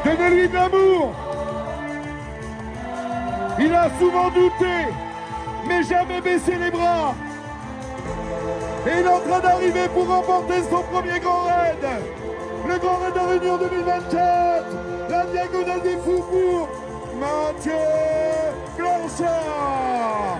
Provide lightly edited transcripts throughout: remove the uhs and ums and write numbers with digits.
Donnez-lui de l'amour. Il a souvent douté, mais jamais baissé les bras. Et il est en train d'arriver pour remporter son premier grand raid. Le grand raid de Réunion 2024. La diagonale des fous pour Mathieu Blanchard.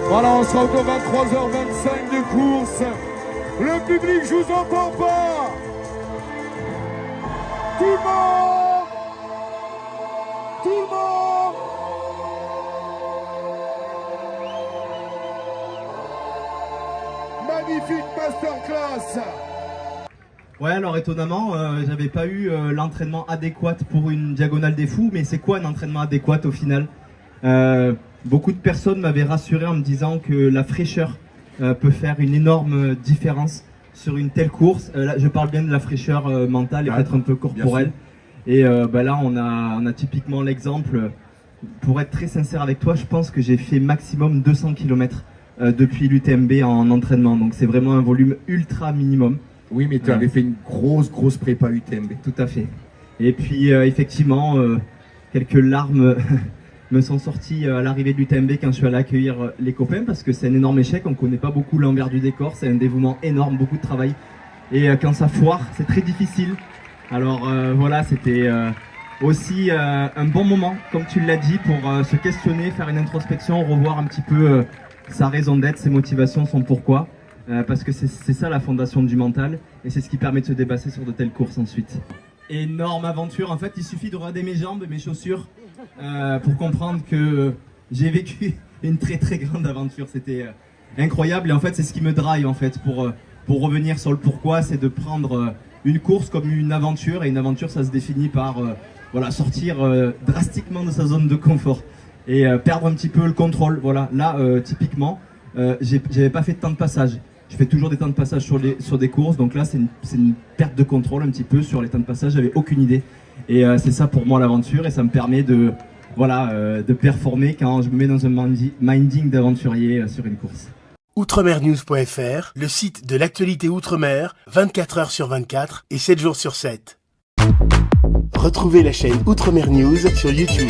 Voilà, on sera encore 23h25 de course. Le public, je vous entends pas. Tout le monde. Tout le monde. Magnifique masterclass. Ouais, alors étonnamment, j'avais pas eu l'entraînement adéquat pour une diagonale des fous, mais c'est quoi un entraînement adéquat au final? Beaucoup de personnes m'avaient rassuré en me disant que la fraîcheur peut faire une énorme différence sur une telle course. Là, je parle bien de la fraîcheur mentale et peut-être un peu corporelle. Et là, on a typiquement l'exemple. Pour être très sincère avec toi, je pense que j'ai fait maximum 200 km depuis l'UTMB en entraînement. Donc c'est vraiment un volume ultra minimum. Oui, mais tu avais fait une grosse prépa UTMB. Tout à fait. Et puis effectivement, quelques larmes me sont sorties à l'arrivée de l'UTMB quand je suis allé accueillir les copains, parce que c'est un énorme échec, on ne connaît pas beaucoup l'envers du décor, c'est un dévouement énorme, beaucoup de travail. Et quand ça foire, c'est très difficile. Alors voilà, c'était aussi un bon moment, comme tu l'as dit, pour se questionner, faire une introspection, revoir un petit peu sa raison d'être, ses motivations, son pourquoi. Parce que c'est ça la fondation du mental, et c'est ce qui permet de se dépasser sur de telles courses ensuite. Énorme aventure, en fait il suffit de regarder mes jambes et mes chaussures pour comprendre que j'ai vécu une très grande aventure. C'était incroyable, et en fait c'est ce qui me drive en fait pour revenir sur le pourquoi, c'est de prendre une course comme une aventure, et une aventure ça se définit par voilà, sortir drastiquement de sa zone de confort et perdre un petit peu le contrôle. Voilà, là typiquement j'avais pas fait de temps de passage. Je fais toujours des temps de passage sur des courses, donc là c'est une perte de contrôle un petit peu sur les temps de passage, j'avais aucune idée. Et c'est ça pour moi l'aventure, et ça me permet de performer quand je me mets dans un minding d'aventurier sur une course. Outremernews.fr, le site de l'actualité Outre-mer, 24 heures sur 24 et 7 jours sur 7. Retrouvez la chaîne Outremer News sur YouTube.